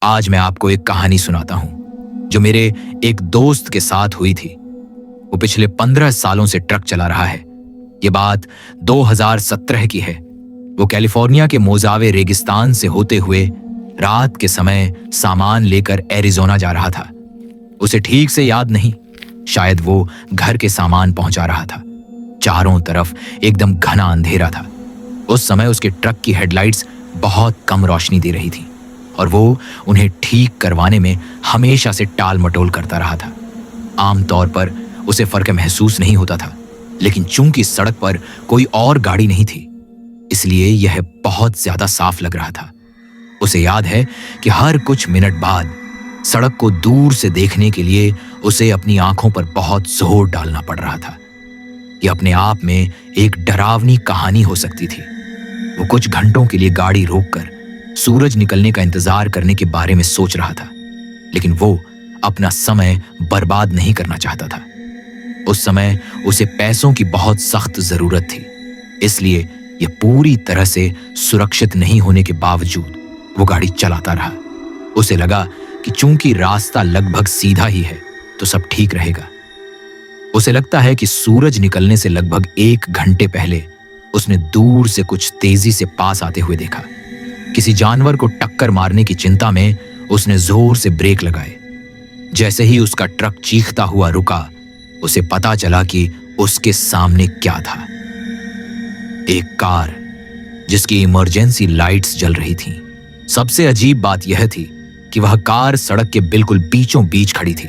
आज मैं आपको एक कहानी सुनाता हूं जो मेरे एक दोस्त के साथ हुई थी। वो पिछले 15 सालों से ट्रक चला रहा है। ये बात 2017 की है। वो कैलिफोर्निया के मोजावे रेगिस्तान से होते हुए रात के समय सामान लेकर एरिजोना जा रहा था। उसे ठीक से याद नहीं, शायद वो घर के सामान पहुंचा रहा था। चारों तरफ एकदम घना अंधेरा था। उस समय उसके ट्रक की हेडलाइट्स बहुत कम रोशनी दे रही थी और वो उन्हें ठीक करवाने में हमेशा से टाल मटोल करता रहा था। आमतौर पर उसे फर्क महसूस नहीं होता था, लेकिन चूंकि सड़क पर कोई और गाड़ी नहीं थी, इसलिए यह बहुत ज्यादा साफ लग रहा था। उसे याद है कि हर कुछ मिनट बाद सड़क को दूर से देखने के लिए उसे अपनी आंखों पर बहुत जोर डालना पड़ रहा था। यह अपने आप में एक डरावनी कहानी हो सकती थी। वो कुछ घंटों के लिए गाड़ी रोककर सूरज निकलने का इंतजार करने के बारे में सोच रहा था, लेकिन वो अपना समय बर्बाद नहीं करना चाहता था। उस समय उसे पैसों की बहुत सख्त जरूरत थी, इसलिए यह पूरी तरह से सुरक्षित नहीं होने के बावजूद वो गाड़ी चलाता रहा। उसे लगा कि चूंकि रास्ता लगभग सीधा ही है तो सब ठीक रहेगा। उसे लगता है कि सूरज निकलने से लगभग 1 घंटे पहले उसने दूर से कुछ तेजी से पास आते हुए देखा। किसी जानवर को टक्कर मारने की चिंता में उसने जोर से ब्रेक लगाए। जैसे ही उसका ट्रक चीखता हुआ रुका, उसे पता चला कि उसके सामने क्या था। एक कार जिसकी इमरजेंसी लाइट्स जल रही थीं। सबसे अजीब बात यह थी कि वह कार सड़क के बिल्कुल बीचों बीच खड़ी थी,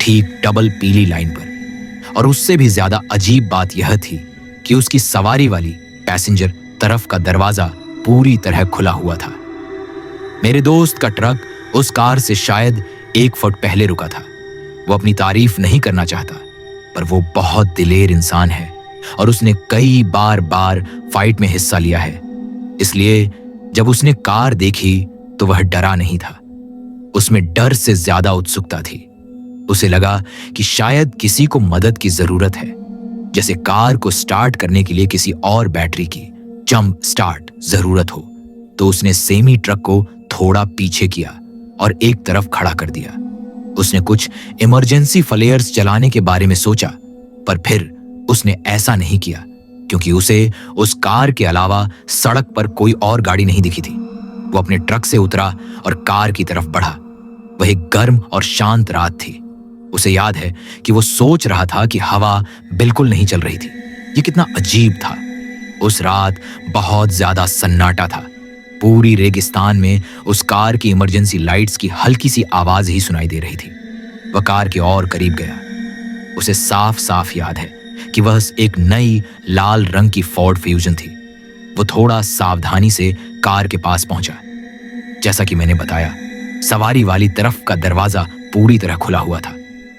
ठीक डबल पीली लाइन पर। और उससे भी ज्यादा अजीब बात यह थी कि उसकी सवारी वाली पैसेंजर तरफ का दरवाजा पूरी तरह खुला हुआ था। मेरे दोस्त का ट्रक उस कार से शायद 1 फुट पहले रुका था। वो अपनी तारीफ नहीं करना चाहता, पर वो बहुत दिलेर इंसान है और उसने कई बार फाइट में हिस्सा लिया है। इसलिए जब उसने कार देखी तो वह डरा नहीं था, उसमें डर से ज्यादा उत्सुकता थी। उसे लगा कि शायद किसी को मदद की जरूरत है, जैसे कार को स्टार्ट करने के लिए किसी और बैटरी की जंप स्टार्ट जरूरत हो। तो उसने सेमी ट्रक को थोड़ा पीछे किया और एक तरफ खड़ा कर दिया। उसने कुछ इमरजेंसी फ्लेयर्स चलाने के बारे में सोचा, पर फिर उसने ऐसा नहीं किया क्योंकि उसे उस कार के अलावा सड़क पर कोई और गाड़ी नहीं दिखी थी। वो अपने ट्रक से उतरा और कार की तरफ बढ़ा। वह एक गर्म और शांत रात थी। उसे याद है कि वो सोच रहा था कि हवा बिल्कुल नहीं चल रही थी। ये कितना अजीब था। उस रात बहुत ज्यादा सन्नाटा था। पूरी रेगिस्तान में उस कार की इमरजेंसी लाइट्स की हल्की सी आवाज ही सुनाई दे रही थी। वह कार के और करीब गया। उसे साफ साफ याद है कि वह एक नई लाल रंग की फोर्ड फ्यूजन थी। वो थोड़ा सावधानी से कार के पास पहुंचा। जैसा कि मैंने बताया, सवारी वाली तरफ का दरवाजा पूरी तरह खुला हुआ था।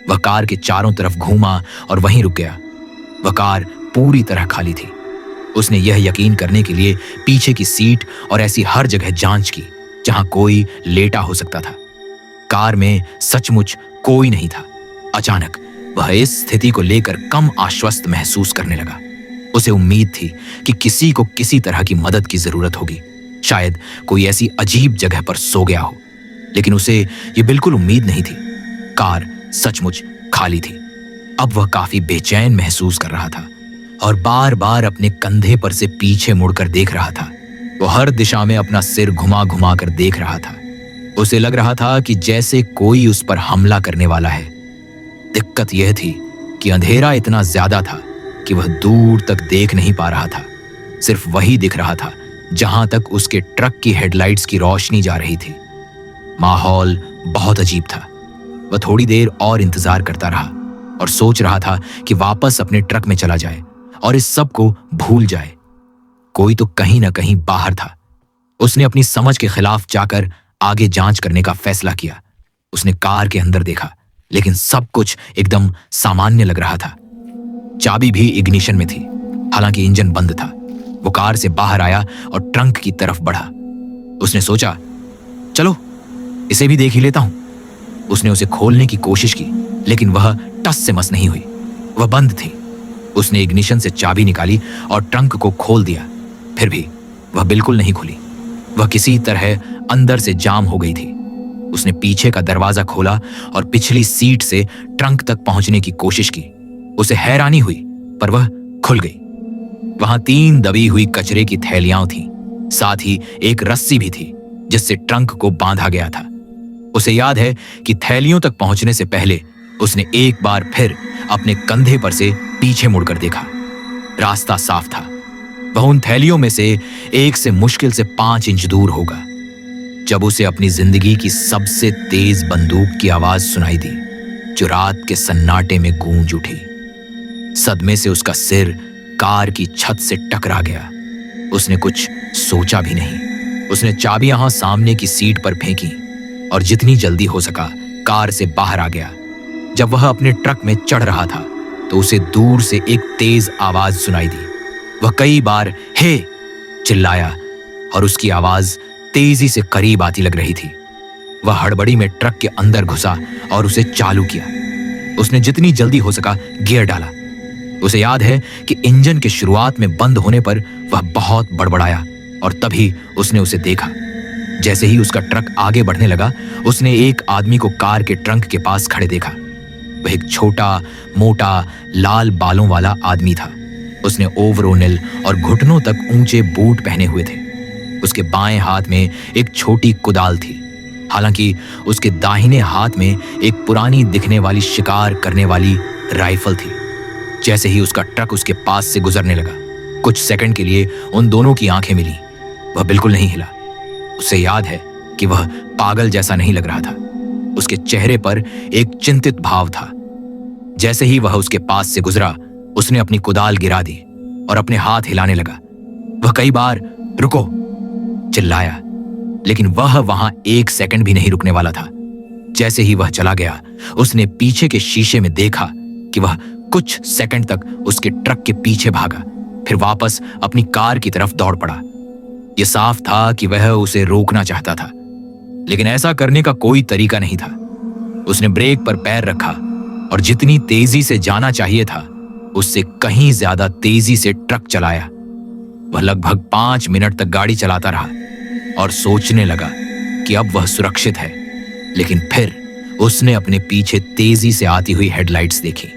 वह कार के चारों तरफ घूमा और वहीं रुक गया। वह कार पूरी तरह खाली थी। उसने यह यकीन करने के लिए पीछे की सीट और ऐसी हर जगह जांच की जहां कोई लेटा हो सकता था। कार में सचमुच कोई नहीं था। अचानक वह इस स्थिति को लेकर कम आश्वस्त महसूस करने लगा। उसे उम्मीद थी कि किसी को किसी तरह की मदद की जरूरत होगी। शायद कोई ऐसी अजीब जगह पर सो गया हो, लेकिन उसे यह बिल्कुल उम्मीद नहीं थी। कार सचमुच खाली थी। अब वह काफी बेचैन महसूस कर रहा था और बार बार अपने कंधे पर से पीछे मुड़कर देख रहा था। वो हर दिशा में अपना सिर घुमा घुमा कर देख रहा था। उसे लग रहा था कि जैसे कोई उस पर हमला करने वाला है। दिक्कत यह थी कि अंधेरा इतना ज्यादा था कि वह दूर तक देख नहीं पा रहा था। सिर्फ वही दिख रहा था जहां तक उसके ट्रक की हेडलाइट्स की रोशनी जा रही थी। माहौल बहुत अजीब था। वह थोड़ी देर और इंतजार करता रहा और सोच रहा था कि वापस अपने ट्रक में चला जाए और इस सब को भूल जाए। कोई तो कहीं ना कहीं बाहर था। उसने अपनी समझ के खिलाफ जाकर आगे जांच करने का फैसला किया। उसने कार के अंदर देखा, लेकिन सब कुछ एकदम सामान्य लग रहा था। चाबी भी इग्निशन में थी, हालांकि इंजन बंद था। वो कार से बाहर आया और ट्रंक की तरफ बढ़ा। उसने सोचा, चलो इसे भी देख ही लेता हूं। उसने उसे खोलने की कोशिश की, लेकिन वह टस से मस नहीं हुई। वह बंद थी। उसने इग्निशन से चाबी निकाली और ट्रंक को खोल दिया, फिर भी वह बिल्कुल नहीं खुली। वह किसी तरह अंदर से जाम हो गई थी। उसने पीछे का दरवाजा खोला और पिछली सीट से ट्रंक तक पहुंचने की कोशिश की। उसे हैरानी हुई, पर वह खुल गई। वहां 3 दबी हुई कचरे की थैलियां थीं, साथ ही एक रस्सी भी थी जिससे ट्रंक को बांधा गया था। उसे याद है कि थैलियों तक पहुंचने से पहले उसने एक बार फिर अपने कंधे पर से पीछे मुड़कर देखा। रास्ता साफ था। वह उन थैलियों में से एक से मुश्किल से 5 इंच दूर होगा जब उसे अपनी जिंदगी की सबसे तेज बंदूक की आवाज सुनाई दी, जो रात के सन्नाटे में गूंज उठी। सदमे से उसका सिर कार की छत से टकरा गया। उसने कुछ सोचा भी नहीं। उसने चाबियां सामने की सीट पर फेंकी और जितनी जल्दी हो सका कार से बाहर आ गया। जब वह अपने ट्रक में चढ़ रहा था तो उसे दूर से एक तेज आवाज सुनाई दी। वह कई बार हे चिल्लाया और उसकी आवाज तेजी से करीब आती लग रही थी। वह हड़बड़ी में ट्रक के अंदर घुसा और उसे चालू किया। उसने जितनी जल्दी हो सका गियर डाला। उसे याद है कि इंजन के शुरुआत में बंद होने पर वह बहुत बड़बड़ाया और तभी उसने उसे देखा। जैसे ही उसका ट्रक आगे बढ़ने लगा, उसने एक आदमी को कार के ट्रंक के पास खड़े देखा। वह एक छोटा मोटा लाल बालों वाला आदमी था। उसने ओवरऑल और घुटनों तक ऊंचे बूट पहने हुए थे। उसके बाएं हाथ में एक छोटी कुदाल थी, हालांकि उसके दाहिने हाथ में एक पुरानी दिखने वाली शिकार करने वाली राइफल थी। जैसे ही उसका ट्रक उसके पास से गुजरने लगा, कुछ सेकंड के लिए उन दोनों की आंखें मिली। वह बिल्कुल नहीं हिला। उसे याद है कि वह पागल जैसा नहीं लग रहा था। उसके चेहरे पर एक चिंतित भाव था। जैसे ही वह उसके पास से गुजरा, उसने अपनी कुदाल गिरा दी और अपने हाथ हिलाने लगा। वह कई बार रुको चिल्लाया, लेकिन वह वहां 1 सेकंड भी नहीं रुकने वाला था। जैसे ही वह चला गया, उसने पीछे के शीशे में देखा कि वह कुछ सेकंड तक उसके ट्रक के पीछे भागा, फिर वापस अपनी कार की तरफ दौड़ पड़ा। यह साफ था कि वह उसे रोकना चाहता था, लेकिन ऐसा करने का कोई तरीका नहीं था। उसने ब्रेक पर पैर रखा और जितनी तेजी से जाना चाहिए था, उससे कहीं ज्यादा तेजी से ट्रक चलाया। वह लगभग 5 मिनट तक गाड़ी चलाता रहा और सोचने लगा कि अब वह सुरक्षित है, लेकिन फिर उसने अपने पीछे तेजी से आती हुई हेडलाइट्स देखी।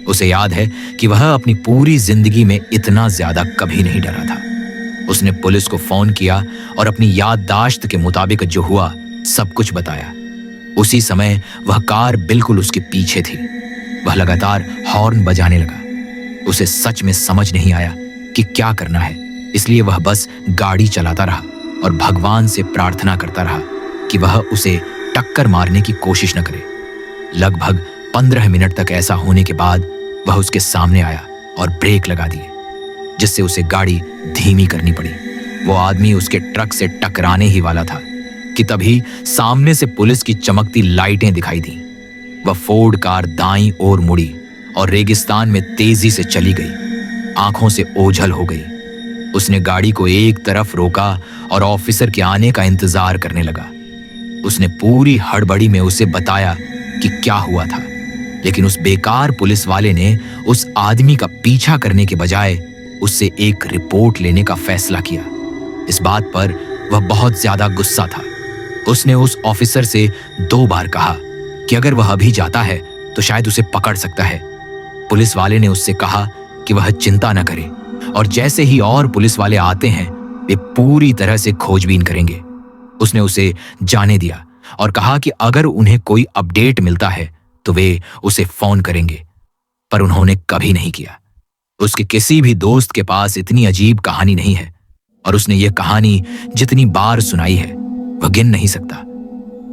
उसे याद है कि वह अपनी पूरी जिंदगी में इतना ज्यादा कभी नहीं डरा था। उसने पुलिस को फोन किया और अपनी याददाश्त के मुताबिक जो हुआ सब कुछ बताया। उसी समय वह कार बिल्कुल उसके पीछे थी। वह लगातार हॉर्न बजाने लगा। उसे सच में समझ नहीं आया कि क्या करना है, इसलिए वह बस गाड़ी चलाता रहा और भगवान से प्रार्थना करता रहा कि वह उसे टक्कर मारने की कोशिश न करे। लगभग 15 मिनट तक ऐसा होने के बाद वह उसके सामने आया और ब्रेक लगा दिए, जिससे उसे गाड़ी धीमी करनी पड़ी। वो आदमी उसके ट्रक से टकराने ही वाला था कि तभी सामने से पुलिस की चमकती लाइटें दिखाई दी। वह फोर्ड कार दाईं ओर मुड़ी और रेगिस्तान में तेजी से चली गई। आंखों से ओझल हो गई। उसने गाड़ी को एक तरफ रोका और ऑफिसर के आने का इंतजार करने लगा। उसने पूरी हड़बड़ी में उसे बताया कि क्या हुआ था, लेकिन उस बेकार पुलिस वाले ने उस आदमी का पीछा करने के बजाय उससे एक रिपोर्ट लेने का फैसला किया। इस बात पर वह बहुत ज्यादा गुस्सा था। उसने उस ऑफिसर से 2 बार कहा कि अगर वह अभी जाता है तो शायद उसे पकड़ सकता है। पुलिस वाले ने उससे कहा कि वह चिंता न करे और जैसे ही और पुलिस वाले आते हैं वे पूरी तरह से खोजबीन करेंगे। उसने उसे जाने दिया और कहा कि अगर उन्हें कोई अपडेट मिलता है तो वे उसे फोन करेंगे, पर उन्होंने कभी नहीं किया। उसके किसी भी दोस्त के पास इतनी अजीब कहानी नहीं है और उसने ये कहानी जितनी बार सुनाई है वह गिन नहीं सकता।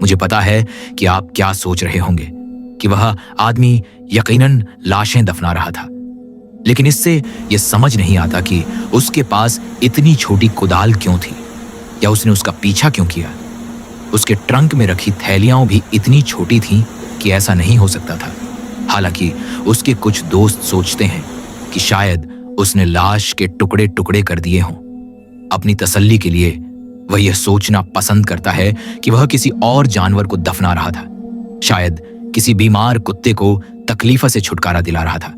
मुझे पता है कि आप क्या सोच रहे होंगे कि वह आदमी यकीनन लाशें दफना रहा था, लेकिन इससे यह समझ नहीं आता कि उसके पास इतनी छोटी कुदाल क्यों थी या उसने उसका पीछा क्यों किया। उसके ट्रंक में रखी थैलियां भी इतनी छोटी थीं कि ऐसा नहीं हो सकता था। हालांकि उसके कुछ दोस्त सोचते हैं कि शायद उसने लाश के टुकड़े टुकड़े कर दिए हों। अपनी तसल्ली के लिए वह यह सोचना पसंद करता है कि वह किसी और जानवर को दफना रहा था। शायद किसी बीमार कुत्ते को तकलीफ से छुटकारा दिला रहा था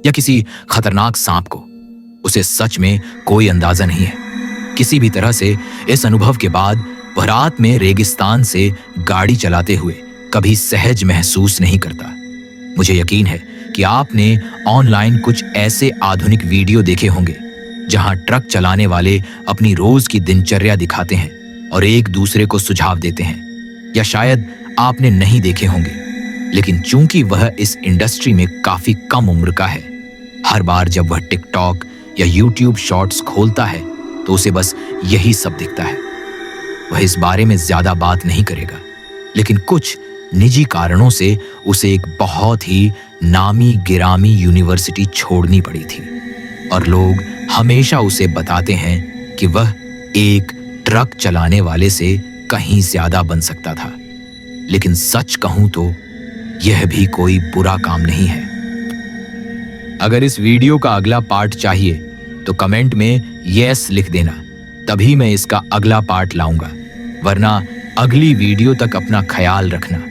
या किसी खतरनाक सांप को। उसे सच में कोई अंदाजा नहीं है। किसी भी तरह से इस अनुभव के बाद वह रात में रेगिस्तान से गाड़ी चलाते हुए कभी सहज महसूस नहीं करता। मुझे यकीन है कि आपने ऑनलाइन कुछ ऐसे आधुनिक वीडियो देखे होंगे जहां ट्रक चलाने वाले अपनी रोज की दिनचर्या दिखाते हैं और एक दूसरे को सुझाव देते हैं, या शायद आपने नहीं देखे होंगे, लेकिन चूंकि वह इस इंडस्ट्री में काफी कम उम्र का है, हर बार जब वह टिकटॉक या यूट्यूब शॉर्ट्स खोलता है तो उसे बस यही सब दिखता है। वह इस बारे में ज्यादा बात नहीं करेगा, लेकिन कुछ निजी कारणों से उसे एक बहुत ही नामी गिरामी यूनिवर्सिटी छोड़नी पड़ी थी और लोग हमेशा उसे बताते हैं कि वह एक ट्रक चलाने वाले से कहीं ज्यादा बन सकता था। लेकिन सच कहूं तो यह भी कोई बुरा काम नहीं है। अगर इस वीडियो का अगला पार्ट चाहिए तो कमेंट में यस लिख देना, तभी मैं इसका अगला पार्ट लाऊंगा। वरना अगली वीडियो तक अपना ख्याल रखना।